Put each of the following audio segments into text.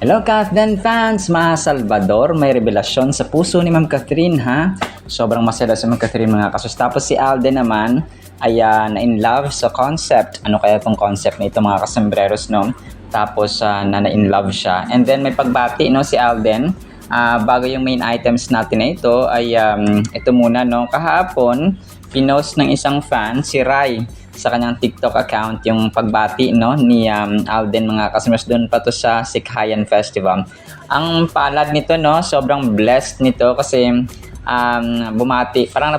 Hello Kathden fans! Mga Salvador, may revelasyon sa puso ni Ma'am Catherine ha. Sobrang masaya si Ma'am Catherine mga kasus. Tapos si Alden naman ay na-in love sa concept. Ano kaya tong concept na ito mga kasembreros no? Tapos na-in love siya. And then may pagbati no si Alden. Bago yung main items natin na ito ay ito muna no. Kahapon, pinost ng isang fan, si Rai, sa kanyang TikTok account yung pagbati no ni Alden mga customers doon pa to sa Sikhayan Festival. Ang palad nito no, sobrang blessed nito kasi bumati, parang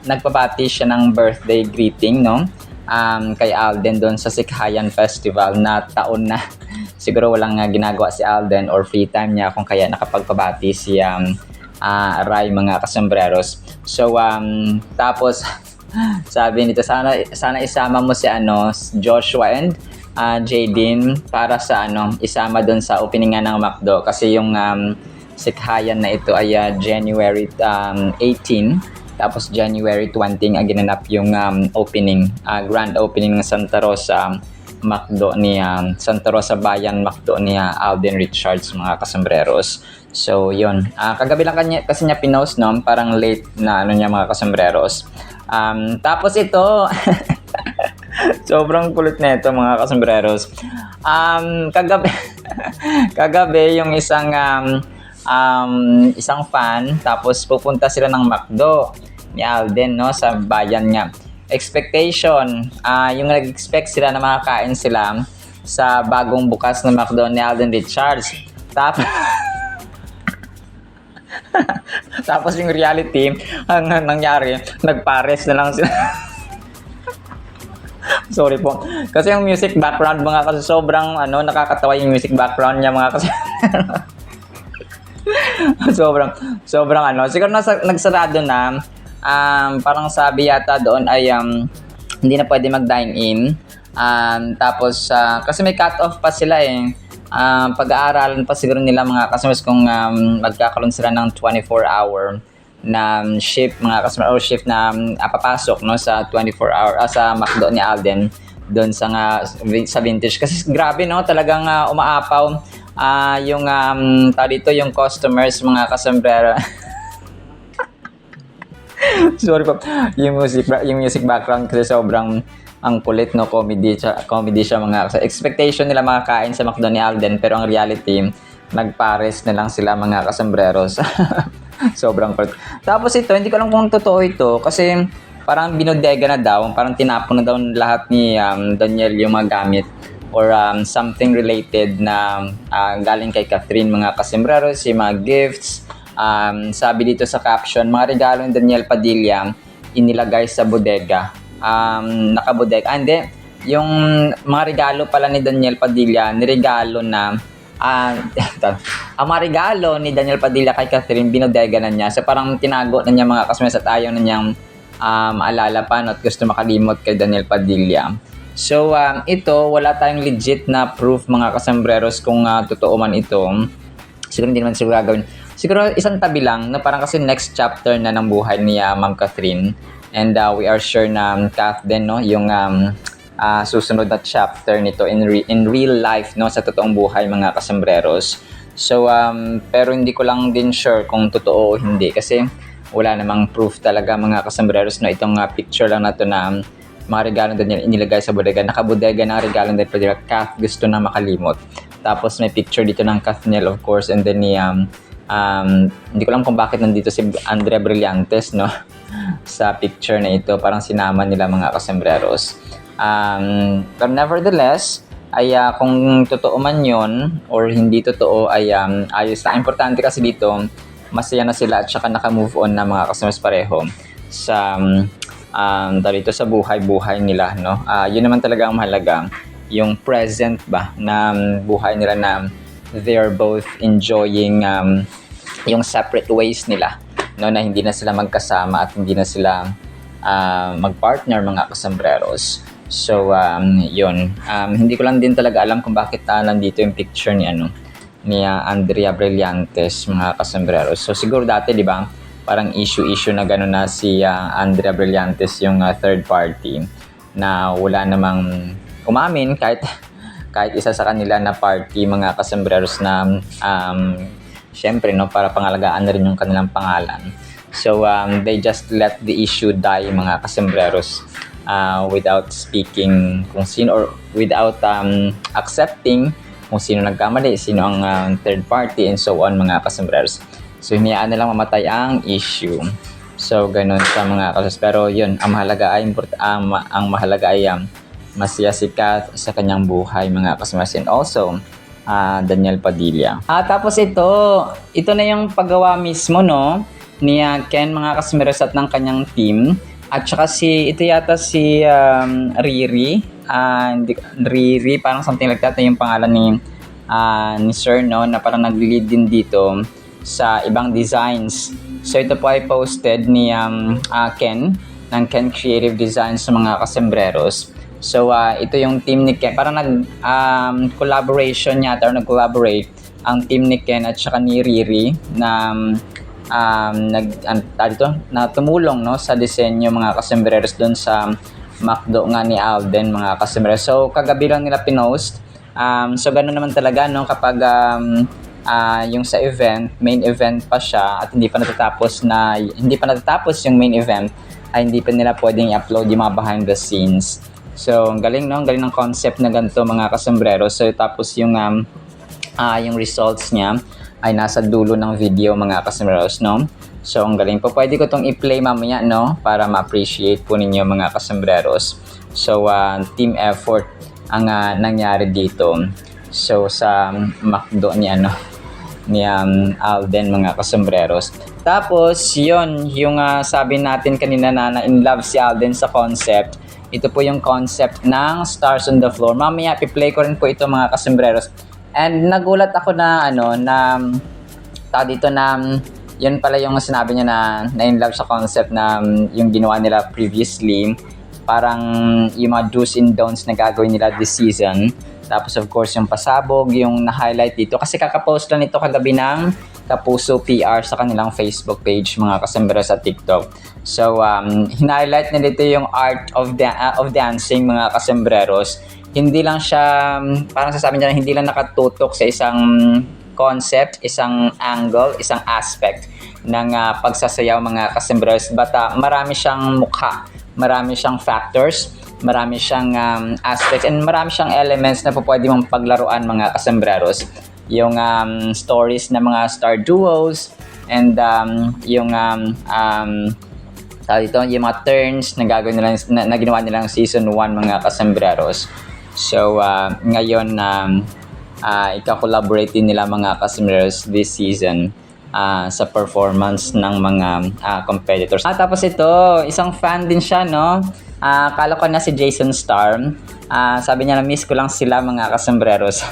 nagpabati siya ng birthday greeting no kay Alden doon sa Sikhayan Festival na taon na. Siguro walang ginagawa si Alden or free time niya kung kaya nakapagpabati si Rai mga kasembreros. So tapos sabi nito, sana isama mo si Joshua and Jaden para sa isama doon sa opening ng McDo kasi yung Sikhayan na ito ay January 18 tapos January 20 ginanap yung opening, grand opening ng Santa Rosa McDo ni Santa Rosa Bayan McDo ni Alden Richards mga kasembreros. So yun, kagabi lang kasi niya pinost no, parang late na niya mga kasembreros. Tapos ito sobrang kulit na ito mga kasembreros. Kagabi yung isang fan, tapos pupunta sila ng McDo ni Alden no sa bayan niya. Expectation, yung nag-expect sila na makakain sila sa bagong bukas na McDo ni Alden Richards. Tapos yung reality, ang nangyari, nagpares na lang sila. Sorry po. Kasi yung music background mga kasi sobrang nakakatawa yung music background niya mga kasi. sobrang siguro nagsarado na. Parang sabi yata doon ay hindi na pwede mag-dine in. Tapos kasi may cut off pa sila pag-aaralan pa siguro nila mga customers kung magkakaroon sila ng 24-hour na shift mga customer or shift na papasok no sa 24-hour sa McDo ni Alden doon sa Vintage kasi grabe no talagang umaapaw yung dito yung customers mga kasombrero. Sorry po, yung music background kasi sobrang ang kulit no, comedy siya mga expectation nila makakain sa McDo ni Alden pero ang reality nagpares na lang sila mga kasembreros. Sobrang kulit. Tapos ito hindi ko alam kung totoo ito kasi parang binodega na daw, parang tinapon na daw lahat ni Daniel yung mga gamit or something related na galing kay Catherine mga kasembreros, yung mga gifts. Sabi dito sa caption, mga regalo ni Daniel Padilla inilagay sa bodega. Nakabodega. Hindi, yung mga regalo pala ni Daniel Padilla, niregalo na ang mga regalo ni Daniel Padilla kay Catherine, binodega na niya. So parang tinago na niya mga customers at ayaw na niyang maalala pa at gusto makalimot kay Daniel Padilla. So ito, wala tayong legit na proof mga kasembreros kung totoo man ito. Siguro hindi naman siguro gagawin. Siguro isang tabi lang na parang kasi next chapter na ng buhay ni Ma'am Catherine. And we are sure na Kathden no yung susunod na chapter nito in real life no sa totoong buhay mga kasembreros. So pero hindi ko lang din sure kung totoo o hindi kasi wala namang proof talaga mga kasembreros na itong picture lang na to na mga regalo din inilagay sa bodega. Nakabodega ng regalo din pwede Kath gusto na makalimot. Tapos may picture dito ng Kathniel of course and then ni hindi ko alam kung bakit nandito si Andrea Brillantes no sa picture na ito, parang sinama nila mga kasembreros. But nevertheless ay kung totoo man yon or hindi totoo ay ayos na. Importante kasi dito masaya na sila at saka naka-move on na mga customers pareho sa dito sa buhay nila no. Yun naman talaga ang mahalaga, yung present ba na buhay nila na they're both enjoying yung separate ways nila no, na hindi na sila magkasama at hindi na sila magpartner mga kasembreros. So yun, hindi ko lang din talaga alam kung bakit nandito yung picture ni Andrea Brillantes mga kasembreros. So siguro dati di ba parang issue na gano'n na si Andrea Brillantes yung third party na wala namang umamin kahit kahit isa sa kanila na party, mga kasembreros, na syempre, no, para pangalagaan na rin yung kanilang pangalan. So they just let the issue die, mga kasembreros, without speaking kung sino, or without accepting kung sino nagkamali, sino ang third party, and so on, mga kasembreros. So hinayaan na lang mamatay ang issue. So ganun sa mga kasos. Pero yun, ang mahalaga ay masaya si Kath sa kanyang buhay, mga kasembreros. And also Daniel Padilla. Tapos ito na yung paggawa mismo, no, ni Ken, mga kasembreros, at ng kanyang team. At saka ito yata si Riri. Riri, parang something like that na yung pangalan ni Sir, no, na parang nag-lead din dito sa ibang designs. So ito po ay posted ni Ken, ng Ken Creative Designs, sa mga kasembreros. So ito yung team ni Ken, parang collaboration yata, or nag-collaborate ang team ni Ken at saka ni Riri na na tumulong, no, sa disenyo, mga kasembreros, doon sa McDo nga ni Alden, mga kasembreros. So kagabi lang nila pinost. So ganoon naman talaga, no, kapag yung sa main event pa siya at hindi pa natatapos yung main event, ay hindi pa nila pwedeng i-upload yung mga behind the scenes. So ang galing, no, ang galing ng concept na ganito, mga kasembreros. So tapos yung results niya ay nasa dulo ng video, mga kasembreros, no. So ang galing po. Pwede ko tong i-play mamaya, no, para ma-appreciate po ninyo, mga kasembreros. So team effort ang nangyari dito. So sa McDo ni Alden, mga kasembreros. Tapos yun, yung sabi natin kanina na in love si Alden sa concept. Ito po yung concept ng Stars on the Floor. Mamaya i-play ko rin po ito, mga kasembreros. And nagulat ako na yun pala yung sinabi niya na in love sa concept na yung ginawa nila previously. Parang yung mga do's and don'ts na gagawin nila this season. Tapos of course yung pasabog, yung na-highlight dito. Kasi kakapost lang ito kagabi ng Kapuso PR sa kanilang Facebook page, mga kasembreros, sa TikTok. So hinighlight nila dito yung art of dancing, mga kasembreros. Hindi lang siya, parang sasabihin niya, hindi lang nakatutok sa isang concept, isang angle, isang aspect ng pagsasayaw, mga kasembreros. But marami siyang mukha, marami siyang factors, marami siyang aspects, and marami siyang elements na pwede mong paglaruan, mga kasembreros. Yung stories ng mga star duos, and yung yung mga turns na gagawin nila, na ginawa nilang season 1, mga kasembreros. So ngayon ika-collaborate din nila, mga kasembreros, this season sa performance ng mga competitors. Tapos ito, isang fan din siya, no. Akala ko na si Jason Starr. Sabi niya, na-miss ko lang sila, mga kasembreros.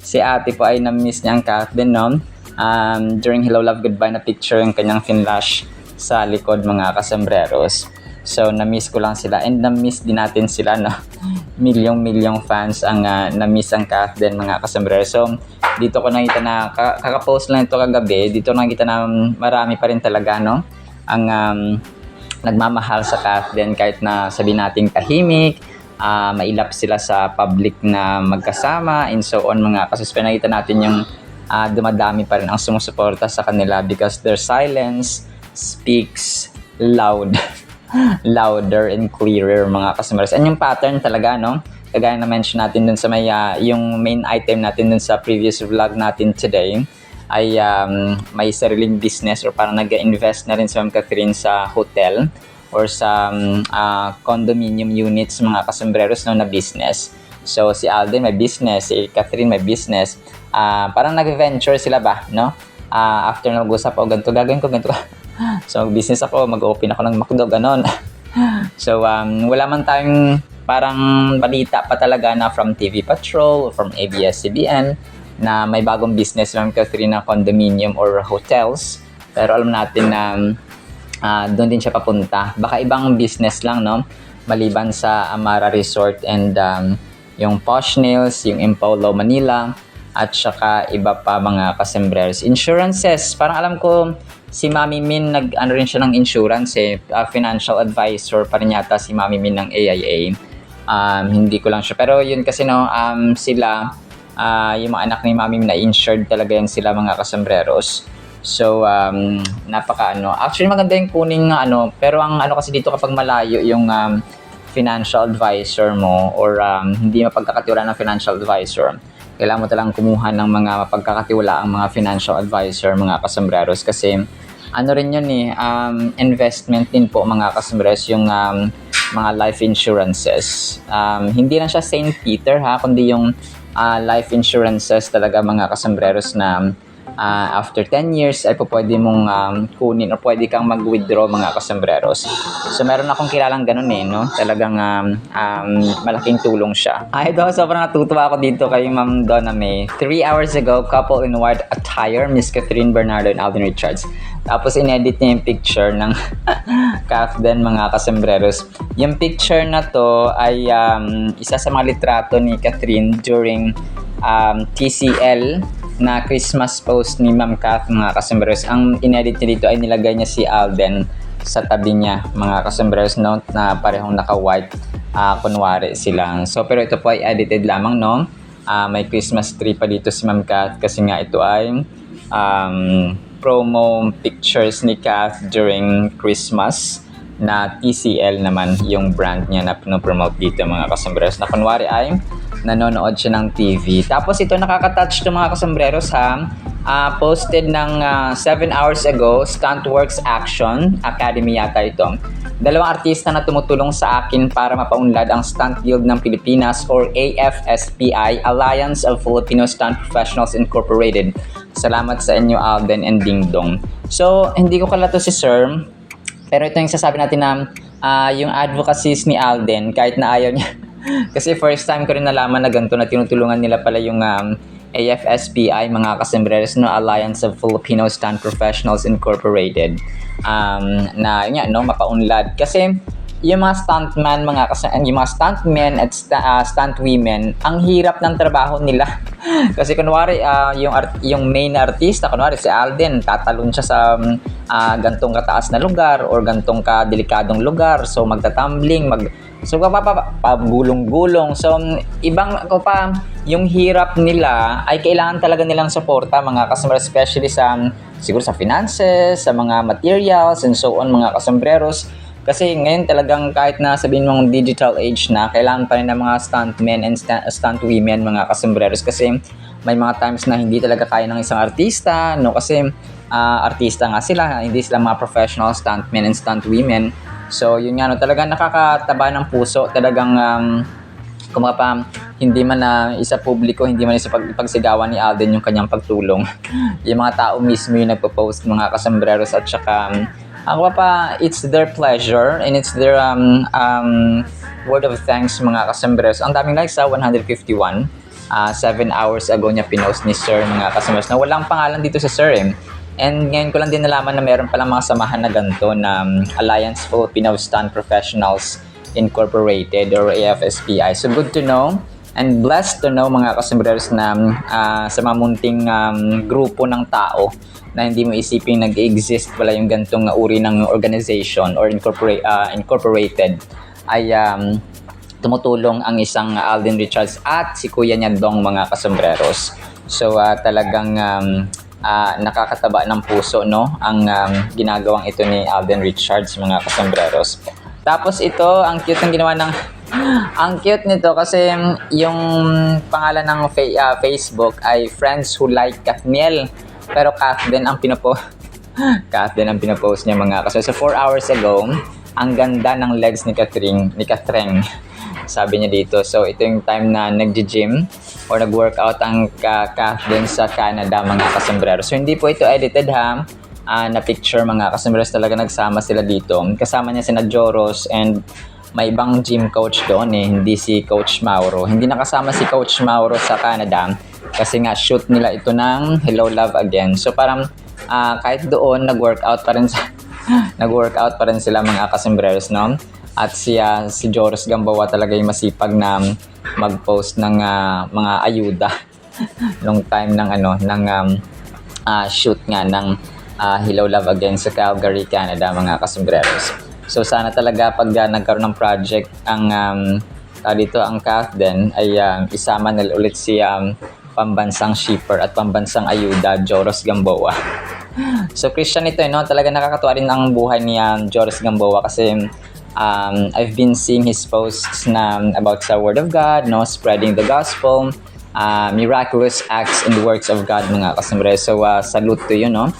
Si ate po ay na-miss niya ang Kath din, no. During Hello Love Goodbye na picture yung kanyang finlash sa likod, mga kasembreros. So na-miss ko lang sila, and na-miss din natin sila, no. Milyong fans ang na-miss ang Kath din, mga kasembreros. So dito ko nakita na kakapost lang ito kagabi. Dito nakita na marami pa rin talaga, no, ang nagmamahal sa Kath din, kahit na sabihin nating tahimik, mailap sila sa public na magkasama, and so on, mga kasembreros. Nakita natin yung dumadami pa rin ang sumusuporta sa kanila, because their silence speaks louder and clearer, mga kasembreros. And yung pattern talaga, no, kagaya na mention natin dun sa yung main item natin dun sa previous vlog natin today, ay may sariling business, or parang nag-invest na rin si Ma'am Catherine sa hotel or sa condominium units, mga kasembreros, no, na business. So si Alden may business, si Catherine may business. Parang nag-venture sila ba, no? After na mag-usap, ganito gagawin ko, ganito. So business ako, mag-open ako ng McDo, ganon. So wala man tayong parang balita pa talaga na from TV Patrol or from ABS-CBN na may bagong business ng Catherine na condominium or hotels. Pero alam natin na doon din siya papunta. Baka ibang business lang, no? Maliban sa Amara Resort and yung Posh Nails, yung Impolo Manila, at saka iba pa, mga kasembreros. Insurances, parang alam ko si Mami Min rin siya ng insurance, financial advisor pa rin yata si Mami Min ng AIA. Hindi ko lang sure. Pero yun kasi no, sila, yung mga anak ni Mami na insured talaga yan sila mga kasambreros. So, actually maganda yung kuning pero ang kasi dito kapag malayo yung financial advisor mo or hindi mapagkakatiwalaan ng financial advisor, kailangan mo talagang kumuha ng mga mapagkakatiwalaang mga financial advisor, mga kasambreros, kasi rin yun investment din po mga kasambreros yung mga life insurances. Hindi lang siya St. Peter kundi yung life insurances talaga mga kasambreros na after 10 years ay pwede mong kunin o pwede kang mag-withdraw mga kasambreros. So meron akong kilalang ganun no? Talagang malaking tulong siya. Sobrang natutuwa ako dito kay Ma'am Donna May. 3 hours ago, couple in white attire, Miss Catherine Bernardo and Alden Richards. Tapos inedit niya yung picture ng Kathden mga kasambreros. Yung picture na to ay isa sa mga litrato ni Catherine during TCL na Christmas post ni Ma'am Kath mga kasambreros. Ang inedit niya dito ay nilagay niya si Alden sa tabi niya mga kasambreros na parehong naka-white, kunwari silang. So pero ito po ay edited lamang may Christmas tree pa dito si Ma'am Kath kasi nga ito ay promo pictures ni Kath during Christmas na TCL naman yung brand niya na pinopromote dito mga kasambreros, na kunwari ay nanonood siya ng TV. Tapos ito nakaka-touch to mga kasambreros posted ng 7 hours ago, Stuntworks Action Academy yata ito. 2 artista na tumutulong sa akin para mapaunlad ang Stunt Guild ng Pilipinas or AFSPI, Alliance of Filipino Stunt Professionals Incorporated. Salamat sa inyo Alden and Ding Dong. So hindi ko kalato si Sir, pero ito yung sasabi natin na yung advocacies ni Alden, kahit na ayaw niya. Kasi first time ko rin nalaman na ganito na tinutulungan nila pala yung AFSPI, mga kasambreros, Alliance of Filipino Stunt Professionals Incorporated, na yun mapaunlad. Kasi yung mga stuntman, yung mga stuntmen at stunt women, ang hirap ng trabaho nila. Kasi kunwari, yung main artista, kunwari si Alden, tatalon siya sa gantong kataas na lugar or gantong kadelikadong lugar. So magtatumbling, pagulong-gulong. So ibang yung hirap nila ay kailangan talaga nilang suporta mga kasambreros, especially siguro sa finances, sa mga materials and so on mga kasambreros. Kasi ngayon talagang kahit na sabihin mong digital age na, kailangan pa rin ng mga stuntmen and stunt women mga kasambreros, kasi may mga times na hindi talaga kaya ng isang artista kasi artista nga sila, hindi sila mga professional stuntmen and stunt women. So yun nga talagang nakakataba ng puso, talagang hindi man na isa publiko, hindi man isa pagsigawan ni Alden yung kanyang pagtulong. Yung mga tao mismo yung nagpo-post mga kasambreros, at saka it's their pleasure and it's their word of thanks mga kasambreros. Ang daming likes 151. 7 hours ago niya pinost ni Sir mga kasambreros, na walang pangalan dito sa Sir And ngayon ko lang din nalaman na meron palang mga samahan na ganito na Alliance Filipino Stunt Professionals Incorporated or AFSPI. So good to know and blessed to know mga kasambreros na sa mga munting grupo ng tao na hindi mo isipin nag-exist pala yung gantong uri ng organization or incorporated ay tumutulong ang isang Alden Richards at si Kuya niya Dong mga kasambreros. So talagang nakakataba ng puso ang ginagawang ito ni Alden Richards mga kasambreros. Tapos ito, ang cute ng ginawa ang cute nito kasi yung pangalan ng Facebook ay Friends Who Like Kathniel. Pero Kathden ang Kathden ang pinopost niya mga kasambreros. So 4 hours ago, ang ganda ng legs ni Catherine. Sabi niya dito. So ito yung time na nag-gym or nag-workout ang Kathden sa Canada mga kasambreros. So hindi po ito edited na picture mga kasambreros, talaga nagsama sila dito. Kasama niya sina Joros and may ibang gym coach doon hindi si Coach Mauro. Hindi nakasama si Coach Mauro sa Canada kasi nga shoot nila ito ng Hello Love Again. So parang kahit doon nag-workout pa rin sila mga kasambreros At si Joros Gamboa talaga yung masipag na mag-post ng mga ayuda nung time ng shoot nga ng Hello Love Again sa Calgary, Canada mga kasambreros. So sana talaga pag nagkaroon ng project ang dito ang Kath din ay isama nila ulit si pambansang shipper at pambansang ayuda, Joros Gamboa. So Christian ito, no? Talaga nakakatuwa rin ang buhay ni Joros Gamboa kasi I've been seeing his posts na about sa Word of God, no? Spreading the gospel, miraculous acts in the works of God, mga kasombrero. So salute to you, no?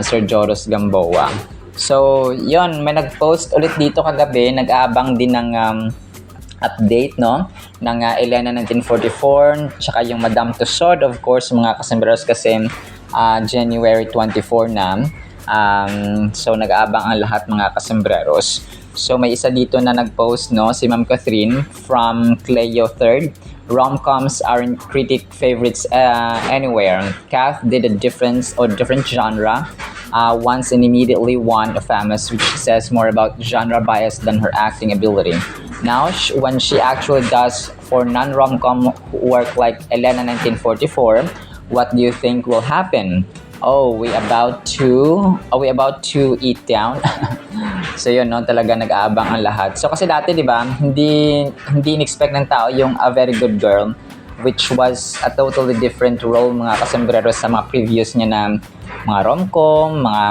Sir Joros Gamboa. So yon, may nag-post ulit dito kagabi, nag-aabang din ng update, no, ng Elena 1944, tsaka yung Madame Tussauds, of course, mga kasomberos, kasi January 24 na. So nag-aabang ang lahat, mga kasomberos. So may isa dito na nag-post, no, si Ma'am Catherine from Cleo 3rd. Rom-coms aren't critic favorites anywhere. Kath did a different genre once and immediately won a famous, which says more about genre bias than her acting ability. Now, when she actually does for non-rom-com work like Elena 1944, what do you think will happen? Oh, we about to eat down. So yun, no, talaga nag-aabang ang lahat. So kasi dati, di ba, hindi in-expect ng tao yung A Very Good Girl, which was a totally different role, mga kasombrero, sa mga previous niya na mga rom-com, mga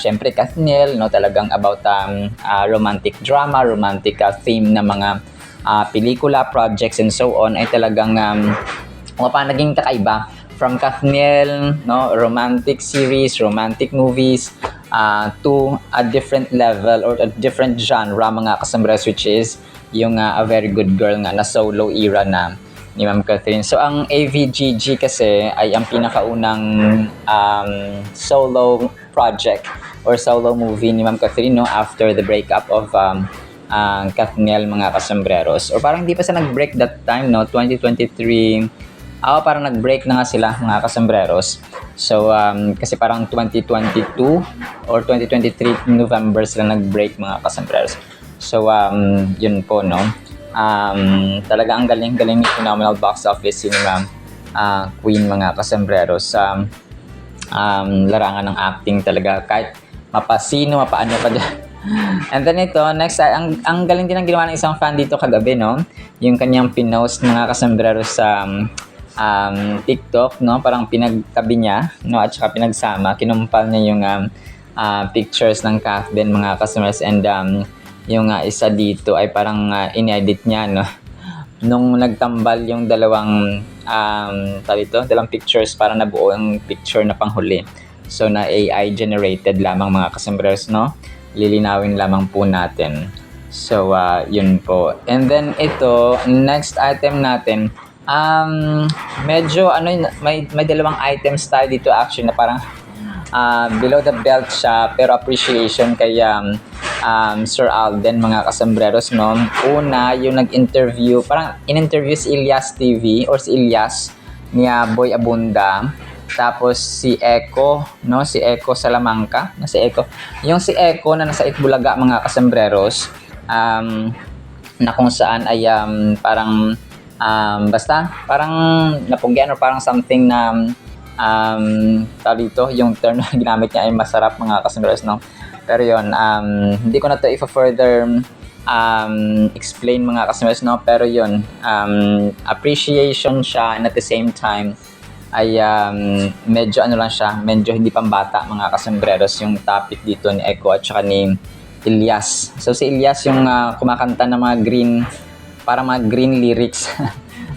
syempre Kathniel, no, talagang about romantic drama, romantic theme na mga pelikula, projects and so on, ay talagang naging kakaiba from Kathniel, no, romantic series, romantic movies, to a different level or a different genre, mga kasombrero, which is yung A Very Good Girl nga na solo era na ni Ma'am Catherine. So ang AVGG kasi ay ang pinakaunang solo project or solo movie ni Ma'am Catherine, no, after the breakup of Kathniel, mga kasombreros. Or parang hindi pa sa nag-break that time, no, 2023. Parang nag-break na nga sila, mga kasombreros. So kasi parang 2022 or 2023 November sila nag-break, mga kasombreros. So yun po, no. Talaga ang galing-galing ni phenomenal box office cinema queen, mga kasombrero, sa larangan ng acting talaga, kahit mapasino, mapaano pa dyan. And then ito, next, ang galing din ang ginawa ng isang fan dito kagabi, no, yung kanyang pinost, mga kasombrero, sa TikTok, no, parang pinagtabi niya, no, at saka pinagsama, kinumpal niya yung pictures ng Kath din, mga kasombrero, and yung isa dito ay parang in-edit niya, no, nung nagtambal yung dalawang dalawang pictures, para nabuo yung picture na panghuli. So na AI generated lamang, mga kasembreros, no, lilinawin lamang po natin. So yun po. And then ito, next item natin, medyo may dalawang items tayo dito actually, na parang below the belt siya, pero appreciation kay Sir Alden, mga kasembreros, no. Una, yung nag-interview, parang in-interview si Ilyas TV or si Ilyas niya Boy Abunda, tapos si Echo, no, si Echo Salamanca, si Echo, yung si Echo na nasa Itbulaga, mga kasembreros, na kung saan ay parang basta parang napunggian or parang something na dito, yung term na ginamit niya ay masarap, mga kasembreros, no. Pero yun, hindi ko na to further explain, mga kasembreros, no. Pero yun, appreciation siya, and at the same time ay medyo lang siya, medyo hindi pambata, mga kasembreros, yung topic dito ni Echo at saka ni Ilyas. So si Ilyas yung kumakanta ng mga green, para mga green lyrics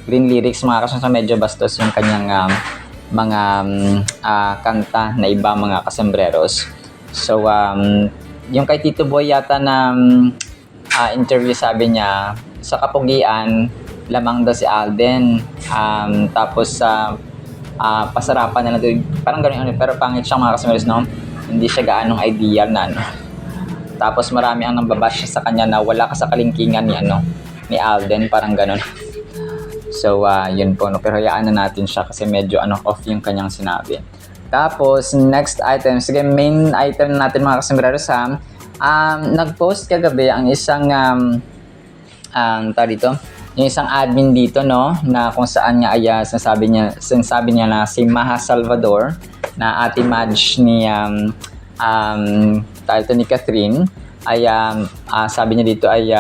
green lyrics, mga kasembreros, medyo bastos yung kanyang mga kanta na iba, mga kasembreros. So yung kay Tito Boy yata na interview, sabi niya sa kapugian lamang daw si Alden, tapos sa pasarapan na doon, parang gano'n, pero pangit siya, mga kasembreros, no, hindi siya gaanong ideal na tapos marami ang nambabash sa kanya na wala ka sa kalingkingan ni Alden, parang gano'n. So yun po, no, pero hayaan na natin siya kasi medyo off yung kanyang sinabi. Tapos next item, sige, main item natin, mga kasembreros, nag-post kagabi ang isang yung isang admin dito, no, na kung saan nga ay sinasabi niya na si Maha Salvador, na ate Madge ni ni Catherine, ay sabi niya dito ay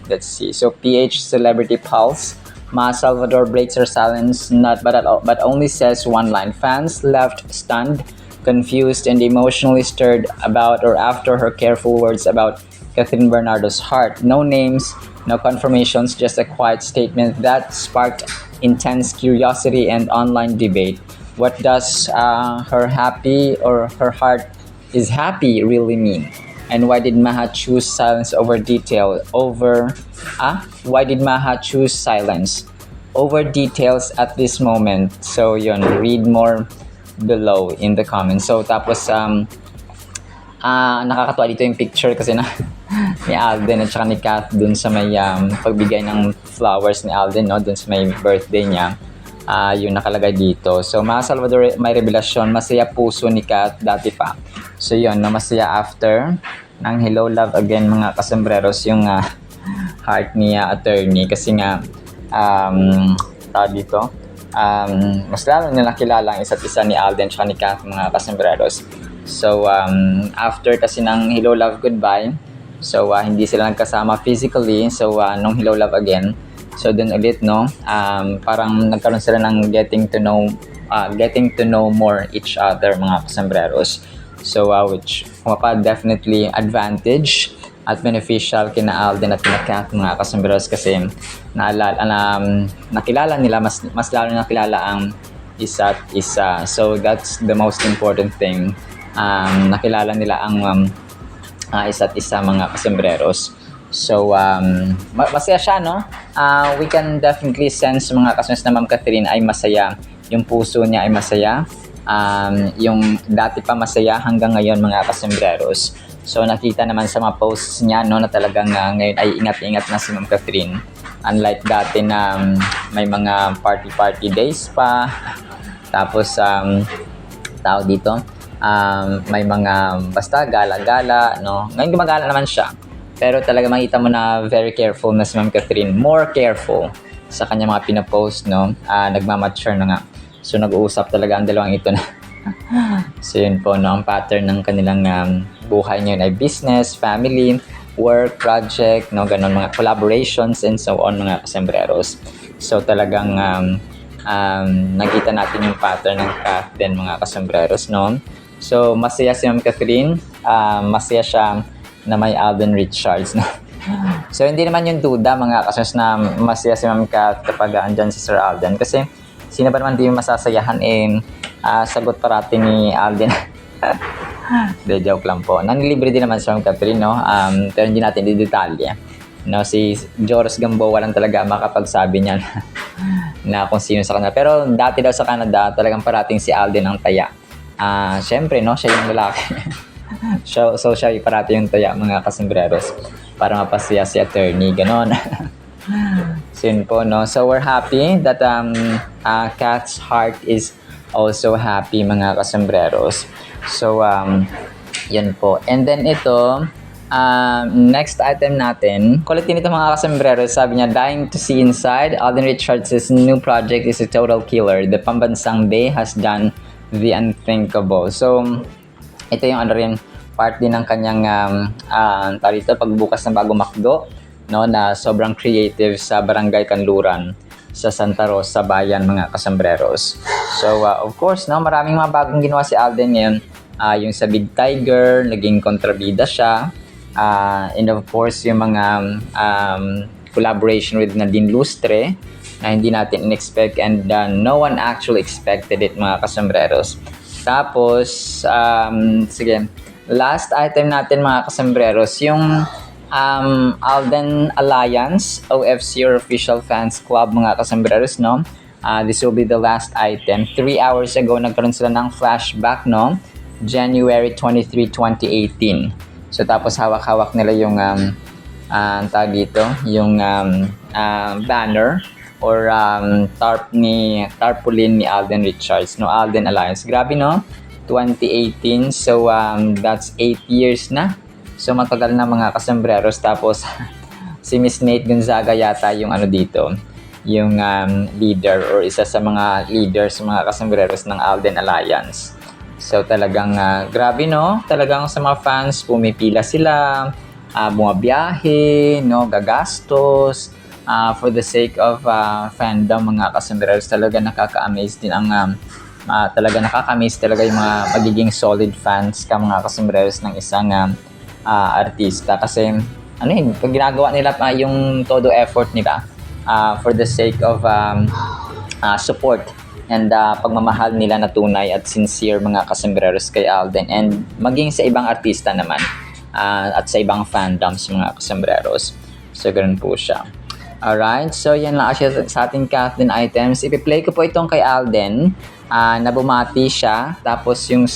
let's see. So PH Celebrity Pulse, Ma Salvador breaks her silence but only says one line. Fans left stunned, confused, and emotionally stirred about or after her careful words about Catherine Bernardo's heart. No names, no confirmations, just a quiet statement that sparked intense curiosity and online debate. What does her happy or her heart is happy really mean? And why did Maha choose silence over detail? Why did Maha choose silence over details at this moment? So yun, read more below in the comments. So tapos nakakatuwa dito yung picture kasi na ni Alden at saka ni Kat dun sa may pagbigay ng flowers ni Alden, no, dun sa may birthday niya. Yung nakalagay dito. So Ma Salvador may revelasyon, masaya puso ni Kat dati pa. So yun, no, masaya after ng Hello Love Again mga kasembreros yung heart ni attorney kasi nga dito mas lalo nila kilala ang isa't isa ni Alden at ni Kat mga kasembreros. So after kasi ng Hello Love Goodbye, so hindi sila nagkasama physically. So nung Hello Love Again, so dun ulit, no, parang nagkaroon sila ng getting to know more each other mga kasembreros. So which definitely advantage at beneficial kina Alden at kina Kat mga kasembreros kasi nakilala nila, mas lalo nakilala ang isa't isa. So that's the most important thing. Nakilala nila ang isa't isa mga kasembreros. So masaya siya, no? We can definitely sense mga kasembreros na Ma'am Catherine ay masaya. Yung puso niya ay masaya. Yung dati pa masaya hanggang ngayon mga kasembreros. So nakita naman sa mga posts niya, no, na talagang ngayon ay ingat-ingat na si Ma'am Catherine. Unlike dati na may mga party days pa. Tapos tao dito, may mga basta gala-gala, no. Ngayon gumagala naman siya. Pero talaga makita mo na very careful na si Ma'am Catherine. More careful sa kanya mga pinapost, no. Nagmamature na nga. So nag-uusap talaga ang dalawang ito na. So yun po, no, ang pattern ng kanilang buhay ngayon ay business, family, work, project, no, ganun, mga collaborations and so on mga kasembreros. So talagang nakita natin yung pattern ng Kat din mga kasembreros, no. So masaya si Ma'am Catherine, masaya siya na may Alden Richards, no. So hindi naman yung duda mga kasembreros na masaya si Ma'am Kat kapag andyan si Sir Alden kasi sino ba naman di masasayahan sagot parati ni Alden. De, joke lang po. Nanilibre din naman si Ma'am Catherine, no? Pero hindi natin didetalye. No, si Joros Gamboa lang talaga makapagsabi niyan na kung sino sa kanila. Pero dati daw sa Canada, talagang parating si Alden ang taya. Siyempre, no, siya yung lalaki. So siya yung parati yung taya mga kasembreros para mapasaya si attorney, ganon. So yun po, no. So we're happy that Kat's heart is also happy mga kasembreros. So yun po. And then ito, next item natin, kulitin ito mga kasembreros. Sabi niya, dying to see inside. Alden Richards' new project is a total killer. The Pambansang Bay has done the unthinkable. So ito yung rin part din ng kanyang pagbukas ng bagong McDo, no, na sobrang creative sa Barangay Kanluran sa Santa Rosa Bayan mga kasembreros. So of course, no, maraming mga bagong ginawa si Alden ngayon. Yung sa Big Tiger, naging kontrabida siya. And of course, yung mga collaboration with Nadine Lustre na hindi natin in-expect and no one actually expected it mga kasembreros. Tapos, sige, last item natin mga kasembreros, yung Alden Alliance, OFC or Official Fans Club mga kasembreros, no? This will be the last item. 3 hours ago, nagkaroon sila ng flashback, no? January 23, 2018. So, tapos hawak-hawak nila yung tag dito, yung banner or tarpaulin ni Alden Richards, no? Alden Alliance. Grabe, no? 2018. So, that's 8 years na. So matagal na mga kasembreros. Tapos si Miss Nate Gonzaga yata yung dito, yung leader or isa sa mga leaders mga kasembreros ng Alden Alliance. So talagang grabe, no? Talagang sa mga fans pumipila sila. bumabiyahe, no, gagastos, for the sake of fandom, mga kasombrero. Talaga nakaka-amaze din ang talaga nakaka-amaze talaga yung mga magiging solid fans ka, mga kasombrero, ng isang artista. Kasi ano yun, pag ginagawa nila yung todo effort nila for the sake of support and pagmamahal nila na tunay at sincere, mga kasembreros, kay Alden, and maging sa ibang artista naman at sa ibang fandoms, mga kasembreros. So ganoon po siya. Alright, so yan lang siya sa ating Kathleen items. Ipi-play ko po itong kay Alden na bumati siya, tapos yung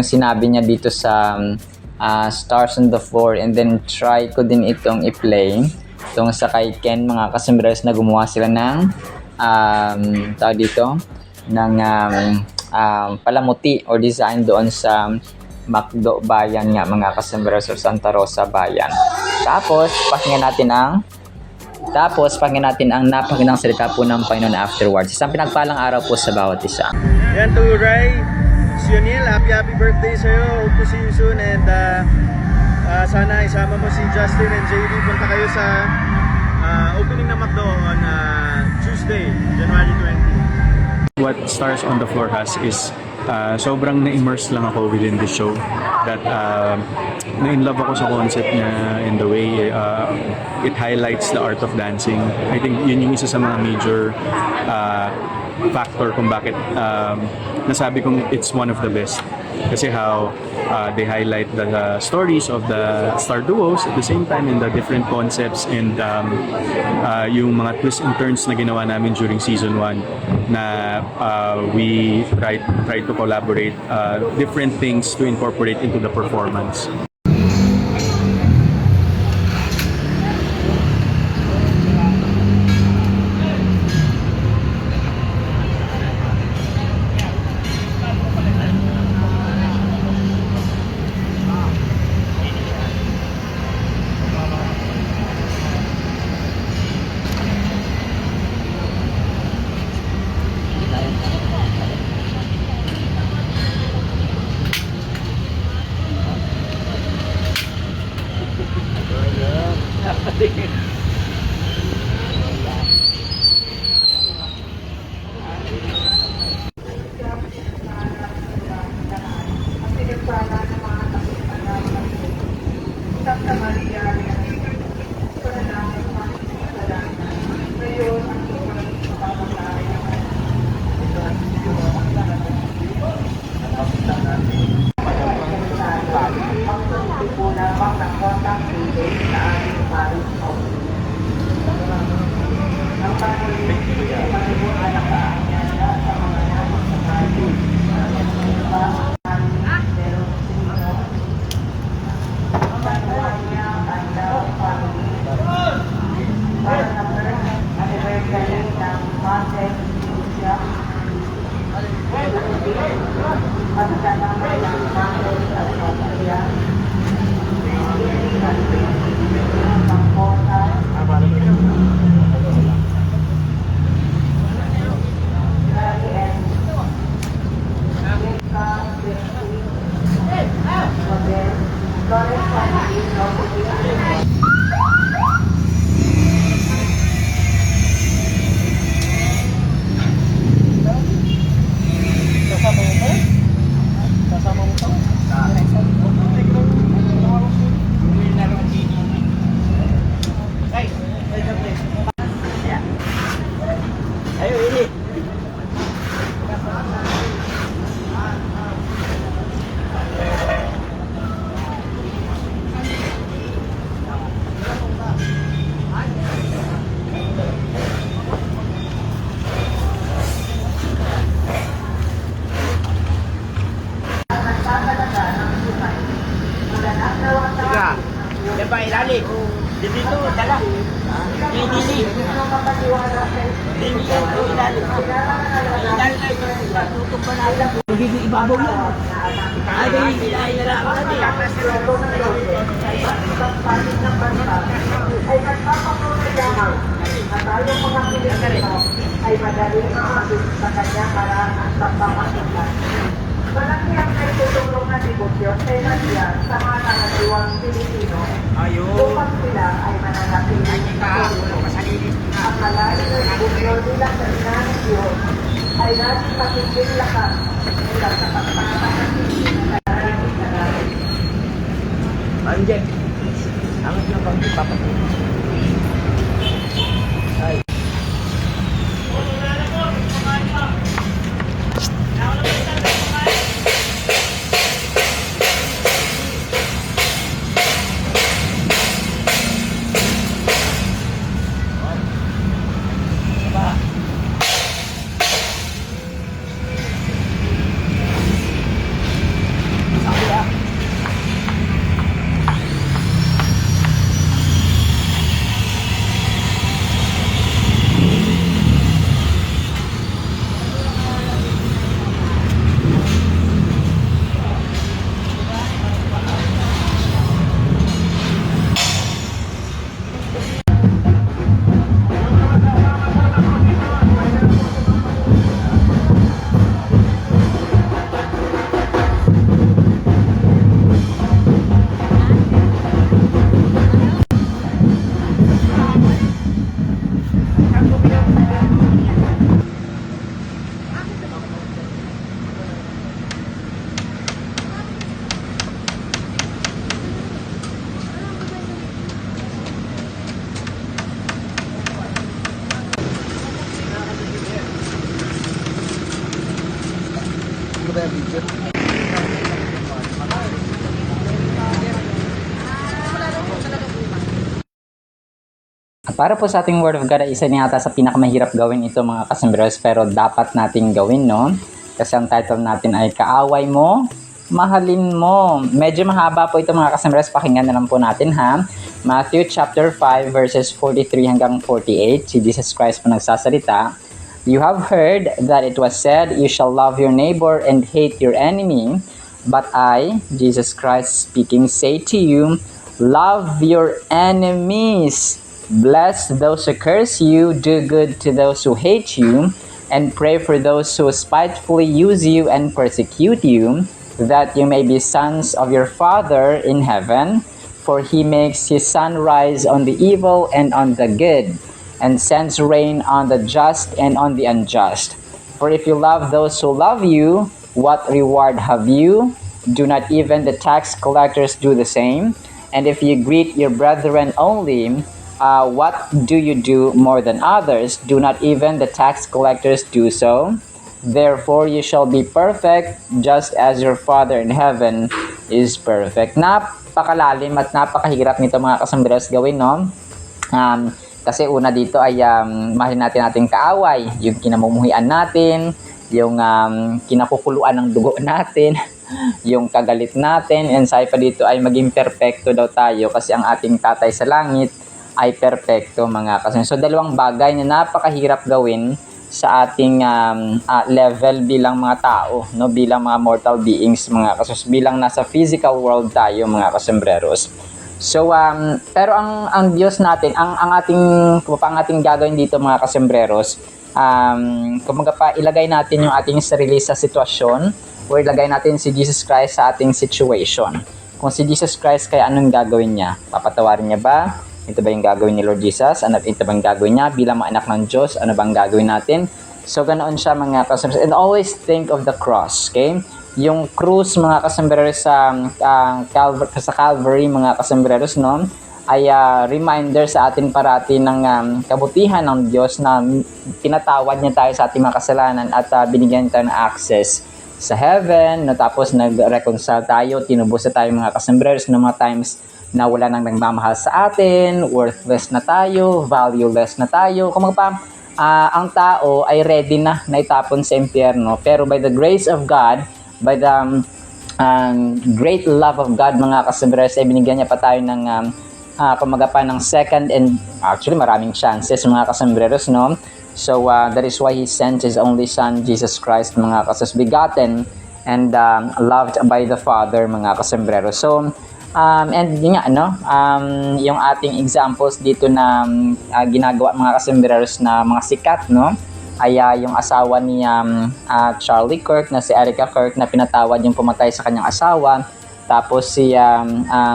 sinabi niya dito sa Stars on the Floor, and then try ko din itong i-play itong sa kay Ken, mga kasembreros, na gumawa sila ng tawag dito ng palamuti or design doon sa Macdo Bayan nga, mga kasembreros, or Santa Rosa Bayan. Tapos pakinggan natin ang napakagandang salita po ng Panginoon afterwards. Isang pinagpalang araw po sa bawat isa. Yan to Ray, Sionil, happy birthday sa'yo. Hope to see you soon, and sana isama mo si Justin and JD. Punta kayo sa opening ng Macdo on Tuesday, January 20. What Stars on the Floor has is sobrang na-immerse lang ako within the show, that na-in-love ako sa concept niya and the way it highlights the art of dancing. I think yun yung isa sa mga major factor kung bakit nasabi kong it's one of the best. Kasi how they highlight the stories of the star duos at the same time, in the different concepts, and yung mga twists and turns na ginawa namin during season 1, na we try to collaborate different things to incorporate into the performance. Dito, dala. Dili. Dili ibabaw yan. Ay, ilalarawan natin. Ay nagpapapronyahan na tayong mga Pilipino ay madaling makakabit sa kanya para sa pamasikat. Malaki ang naitutulong na negosyo Diyos ay nandiyan sa mga karaniwang Pilipino upang sila ay mananatili ang malalim ng bugyo nila sa ina ng Diyos ay naging magiging lakas mula sa pagpapakasisi na narating sa langit. Andiyan. Angat na bang ipapatuloy? Ay. Para po sa ating Word of God ay isa niya ata sa pinakamahirap gawin ito mga kasambreros, pero dapat nating gawin, no? Kasi ang title natin ay Kaaway Mo, Mahalin Mo. Medyo mahaba po ito mga kasambreros, pakinggan na lang po natin ha. Matthew chapter 5 verses 43 hanggang 48, si Jesus Christ po nagsasalita. You have heard that it was said, you shall love your neighbor and hate your enemy. But I, Jesus Christ speaking, say to you, love your enemies. Bless those who curse you, do good to those who hate you, and pray for those who spitefully use you and persecute you, that you may be sons of your Father in heaven. For he makes his sun rise on the evil and on the good, and sends rain on the just and on the unjust. For if you love those who love you, what reward have you? Do not even the tax collectors do the same? And if you greet your brethren only, what do you do more than others? Do not even the tax collectors do so? Therefore you shall be perfect, just as your Father in heaven is perfect. Napakalalim at napakahirap nito mga kasambreros gawin, no? Kasi una dito ay mahalin natin ating kaaway, yung kinamumuhian natin, yung kinakukuluan ng dugo natin, yung kagalit natin, and sa pa dito ay maging perfecto daw tayo kasi ang ating tatay sa langit ay perfecto mga kasambreros. So dalawang bagay na napakahirap gawin sa ating level bilang mga tao, no, bilang mga mortal beings mga kasambreros, bilang nasa physical world tayo mga kasambreros. So pero ang Diyos natin, ang ating gagawin dito mga kasambreros, kumaga pa ilagay natin yung ating sarili sa sitwasyon, o ilagay natin si Jesus Christ sa ating situation. Kung si Jesus Christ, kaya anong gagawin niya? Papatawarin niya ba? Ito ba yung gagawin ni Lord Jesus? Ito ba yung gagawin niya? Bilang mga anak ng Diyos, ano bang gagawin natin? So, ganoon siya mga kasambreros. And always think of the cross, okay? Yung krus mga kasambreros sa Calvary mga kasambreros, no? Ay reminder sa atin parati ng kabutihan ng Diyos na pinatawad niya tayo sa ating mga kasalanan at binigyan tayo ng access sa heaven, no? Tapos nag-reconcile tayo, tinubos na tayo mga kasambreros ng mga times na wala nang nagmamahal sa atin, worthless na tayo, valueless na tayo. Kung ang tao ay ready na itapon sa impyerno. Pero by the grace of God, by the great love of God, mga kasambreros, ay binigyan niya pa tayo ng ng second and actually maraming chances mga kasambreros, no? So that is why He sent His only Son, Jesus Christ, mga kasambreros, begotten and loved by the Father, mga kasambreros. So and yun nga, no? Yung ating examples dito na ginagawa mga kasambreros na mga sikat, no? Ay yung asawa ni Charlie Kirk na si Erica Kirk na pinatawad yung pumatay sa kanyang asawa. Tapos si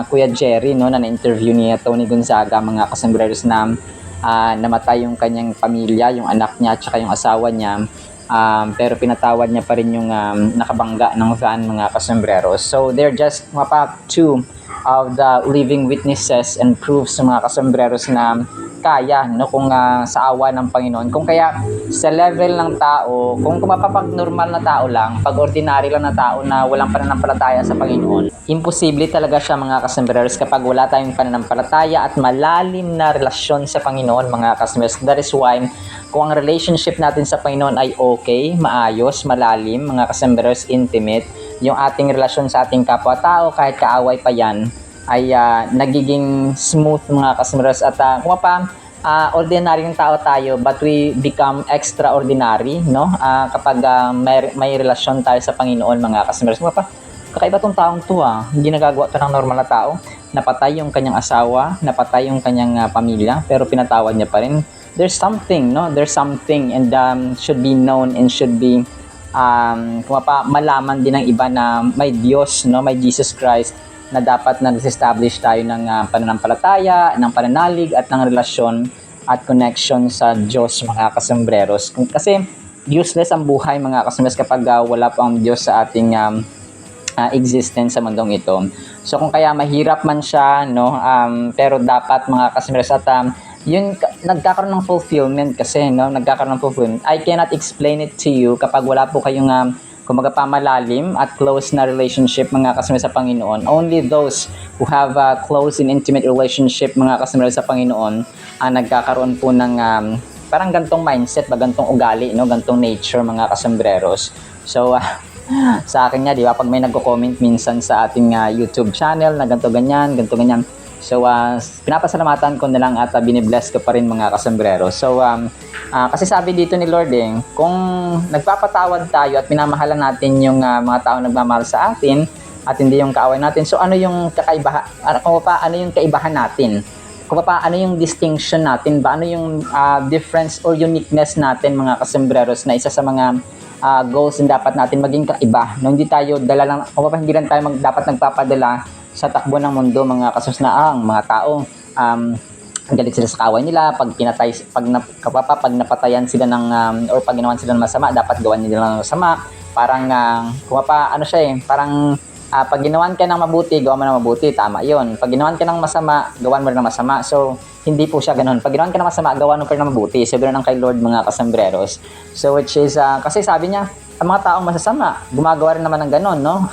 Kuya Jerry, no, na na-interview ni Tony Gonzaga, mga kasambreros, na namatay yung kanyang pamilya, yung anak niya at saka yung asawa niya. Pero pinatawad niya pa rin yung nakabangga ng van, mga kasambreros. So they're just two of the living witnesses and proofs ng mga kasambreros na kaya, no, kung sa awa ng Panginoon. Kung kaya sa level ng tao, kung mapapag normal na tao lang, pag ordinary lang na tao na walang pananampalataya sa Panginoon, imposible talaga siya, mga kasambreros, kapag wala tayong pananampalataya at malalim na relasyon sa Panginoon, mga kasambreros. That is why kung ang relationship natin sa Panginoon ay okay, maayos, malalim, mga kasambreros, intimate, yung ating relasyon sa ating kapwa-tao, kahit kaaway pa yan, ay nagiging smooth, mga kasambreros. At kung pa ordinaryong tao tayo, but we become extraordinary, no? Kapag may relasyon tayo sa Panginoon, mga kasambreros. Kung pa kakaiba tong taong to, hindi nagagawa to ng normal na tao. Napatay yung kanyang asawa, napatay yung kanyang pamilya, pero pinatawad niya pa rin. There's something, no? There's something, and should be known and should be malaman din ng iba na may Diyos, no? May Jesus Christ, na dapat na establish tayo ng pananampalataya, ng pananalig at ng relasyon at connection sa Diyos, mga kasambreros. Kasi useless ang buhay, mga kasambreros, kapag wala pa ang Diyos sa ating existence sa mundong ito. So kung kaya mahirap man siya, no, pero dapat, mga kasambreros, at yun, nagkakaroon ng fulfillment kasi, no, nagkakaroon ng fulfillment. I cannot explain it to you kapag wala po kayong kumaga pamalalim at close na relationship, mga kasambreros, sa Panginoon. Only those who have a close and intimate relationship, mga kasambreros, sa Panginoon, nagkakaroon po ng parang gantong mindset, gantong ugali, no, gantong nature, mga kasambreros. So sa akin nga, di ba, pag may nagko-comment minsan sa ating YouTube channel na ganto ganyan, so pinapasalamatan ko na lang at binibless ko pa rin, mga kasambreros. So kasi sabi dito ni Lord, kung nagpapatawad tayo at minamahalan natin yung mga tao nagmamahal sa atin at hindi yung kaaway natin, so ano yung kakaibahan, ano yung kaibahan natin? Ano yung distinction natin ba? Ano yung difference or uniqueness natin, mga kasambreros, na isa sa mga goals na dapat natin maging kaiba? No, hindi tayo dala lang, hindi lang tayo dapat nagpapadala sa takbo ng mundo, mga kasambreros, na ang mga tao galit sila sa kaaway nila, pag napatayan sila ng or pag ginawan sila ng masama, dapat gawan nila ng masama. Parang parang pag ginawan ka ng mabuti, gawan mo ng mabuti, tama 'yon. Pag ginawan ka ng masama, gawan mo ng masama. So hindi po siya ganoon. Pag ginawan ka ng masama, gawan mo pa ng mabuti. So ganoon ang kay Lord, mga kasambreros. So which is kasi sabi niya, ang mga taong masasama, gumagawa rin naman ng ganoon, no?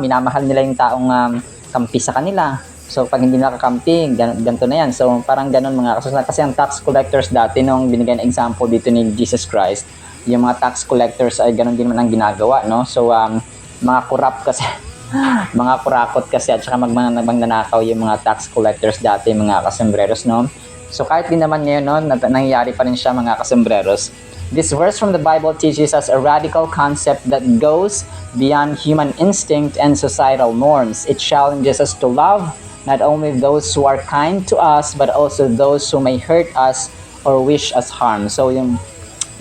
Minamahal nila yung taong kampi sa kanila. So pag hindi nakakampi, ganito na yan. So parang ganun, mga kasambreros. Kasi ang tax collectors dati, nung binigay na example dito ni Jesus Christ, yung mga tax collectors ay ganun din naman ang ginagawa, no? So mga corrupt kasi mga kurakot kasi, at saka magnanakaw yung mga tax collectors dati, mga kasambreros, no? So kahit din naman ngayon, no, nangyayari pa rin siya, mga kasambreros. This verse from the Bible teaches us a radical concept that goes beyond human instinct and societal norms. It challenges us to love not only those who are kind to us, but also those who may hurt us or wish us harm. So yung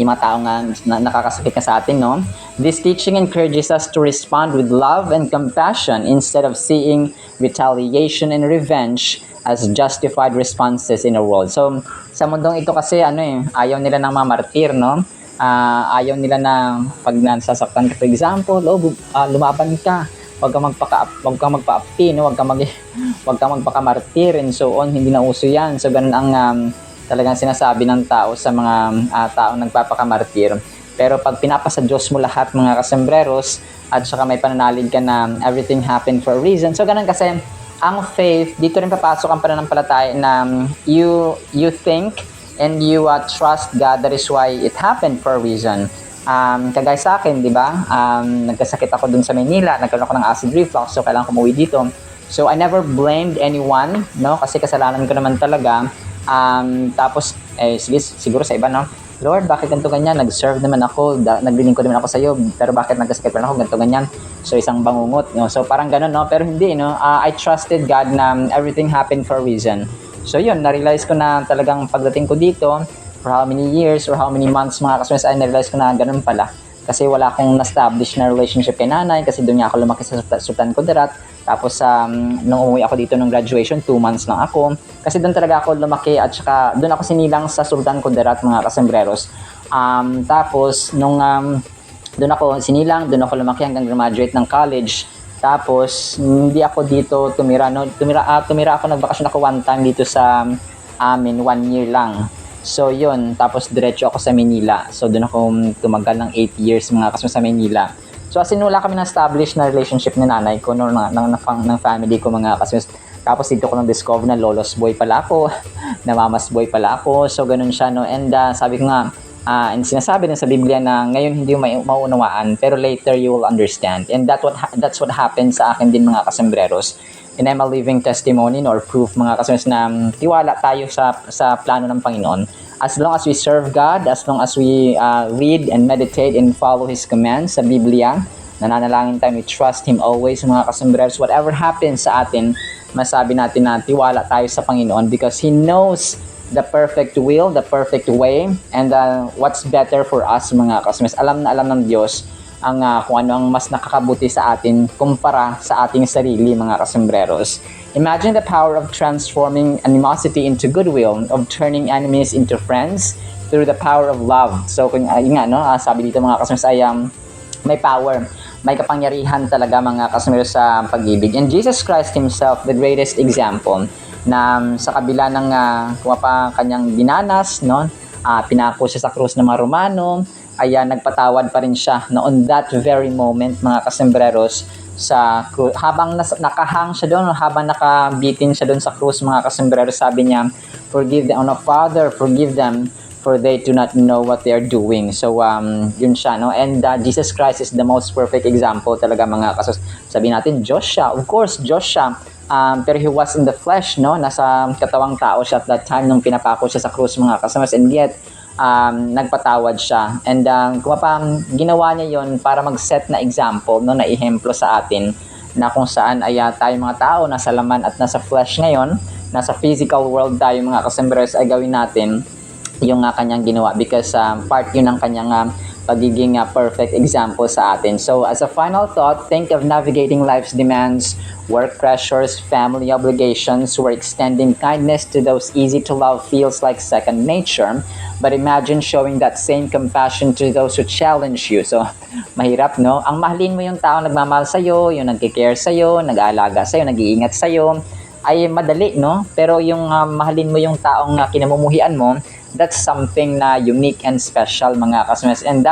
mga tao nga na nakakasakit na sa atin, no? This teaching encourages us to respond with love and compassion instead of seeing retaliation and revenge as justified responses in a world. So sa mundong ito kasi, ayaw nila ng mga martir, no? Ayaw nila na pag nasasaktan ka, for example, lumaban ka, wag kang magpa-apti, no? Wag kang magpakamartir, and so on. Hindi na uso yan. So ganun ang talagang sinasabi ng tao sa mga taong nagpapakamartir. Pero pag pinapasa Diyos mo lahat, mga kasambreros, at saka may pananalig ka na everything happened for a reason. So ganun kasi ang faith, dito rin papasok ang pananampalataya na you think and you trust God. That is why it happened for a reason. Kagaya sa akin, di ba? Nagkasakit ako dun sa Maynila, nagkaroon ako ng acid reflux, so kailangan ko umuwi dito. So I never blamed anyone, no? Kasi kasalanan ko naman talaga. Tapos, siguro sa iba, no? Lord, bakit ganito ganyan? Nag-serve naman ako, naglilingkod naman ako sa iyo, pero bakit nagkasakit pa ako, ganito ganyan? So isang bangungot, no? So parang ganun, no? Pero hindi, no? I trusted God na everything happened for a reason. So yun, na-realize ko na talagang pagdating ko dito, for how many years or how many months, mga kasambreros, ay na-realize ko na ganun pala. kasi wala akong na-establish na relationship kay nanay kasi doon nga ako lumaki sa Sultan Kudarat. Tapos nung umuwi ako dito ng graduation, 2 months lang ako. Kasi doon talaga ako lumaki at saka doon ako sinilang sa Sultan Kudarat, mga kasembreros. Tapos nung doon ako sinilang, doon ako lumaki hanggang graduate ng college. Tapos hindi ako dito tumira, no? Tumira ako, nagbakasyon ako one time dito sa amin, 1 year lang. So yun, tapos diretso ako sa Manila. So doon ako tumagal ng 8 years, mga kasama, sa Manila. So as in, wala kami na-establish na relationship ni nanay ko, no, ng family ko, mga kasama. Tapos dito ko nang discover na lolos boy pala ako, na mamas boy pala ako. So ganun siya, no. And sabi ko nga, and sinasabi din sa Biblia na ngayon hindi mo maunawaan, pero later you will understand. And that's what happened sa akin din, mga kasembreros. And I'm a living testimony or proof, mga kasembreros, na tiwala tayo sa plano ng Panginoon. As long as we serve God, as long as we read and meditate and follow His commands sa Biblia, nananalangin tayo, we trust Him always, mga kasembreros. Whatever happens sa atin, masabi natin na tiwala tayo sa Panginoon because He knows the perfect will, the perfect way, and what's better for us, mga kasembreros. Alam na alam ng Diyos ang kung ano ang mas nakakabuti sa atin kumpara sa ating sarili, mga kasembreros. Imagine the power of transforming animosity into goodwill, of turning enemies into friends through the power of love. So, kung yun nga, no, sabi dito, mga kasembreros, ay may power, may kapangyarihan talaga, mga kasembreros, sa pag-ibig. And Jesus Christ Himself, the greatest example, na sa kabila ng kanyang dinanas, no, pinako siya sa krus ng mga Romano, ay nagpatawad pa rin siya na on that very moment, mga kasembreros, sa krus, habang nakahang siya doon, habang nakabitin siya doon sa krus, mga kasembreros, sabi niya, forgive them, Father, forgive them, for they do not know what they are doing. So yun siya, no. And Jesus Christ is the most perfect example talaga, mga kasembreros. Sabi natin, Diyos siya, of course, Diyos siya. Pero He was in the flesh, no? Nasa katawang tao siya at that time nung pinapako siya sa krus, mga kasembreros, and yet nagpatawad siya. And ginawa niya yon para mag-set na example, no, na ehemplo sa atin, na kung saan ay tayo, mga tao, nasa laman at nasa flesh ngayon, nasa physical world tayo, mga kasembreros, ay gawin natin yung kanyang ginawa because part yun ng kanyang pagiging perfect example sa atin. So as a final thought, think of navigating life's demands, work pressures, family obligations, where extending kindness to those easy to love feels like second nature. But imagine showing that same compassion to those who challenge you. So, mahirap, no? Ang mahalin mo yung tao nagmamahal sa'yo, yung nagkikare sa'yo, nag-aalaga sa'yo, nag-iingat sa'yo, ay madali, no? Pero yung mahalin mo yung taong kinamumuhian mo, that's something na unique and special, mga kasembreros. And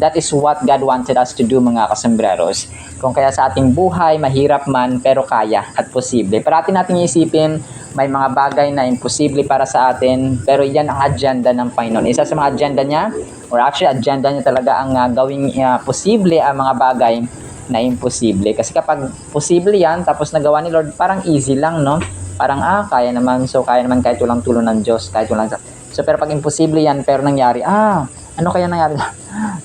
that is what God wanted us to do, mga kasembreros. Kung kaya sa ating buhay, mahirap man, pero kaya at posible. Parati natin isipin, may mga bagay na imposible para sa atin, pero yan ang agenda ng Panginoon. Isa sa mga agenda niya, or actually agenda niya talaga ang gawing posible ang mga bagay na imposible. Kasi kapag posible yan, tapos nagawa ni Lord, parang easy lang, no? Parang, kaya naman, so kaya naman kahit walang tulong ng Diyos, kahit walang... So, pero pag imposible yan, pero nangyari, ano kaya nangyari?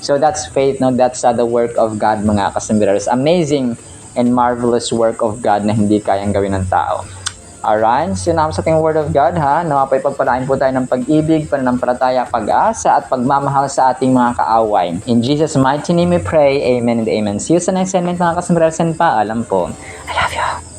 So, that's faith, no? That's the work of God, mga kasembreros. Amazing and marvelous work of God na hindi kayang gawin ng tao. Alright, sinama sa ating Word of God, ha? Nawapay pagpalain po tayo ng pag-ibig, pananampalataya, pag-asa, at pagmamahal sa ating mga kaaway. In Jesus' mighty name we pray, amen and amen. See you sa next segment, mga kasembreros, and paalam po. I love you.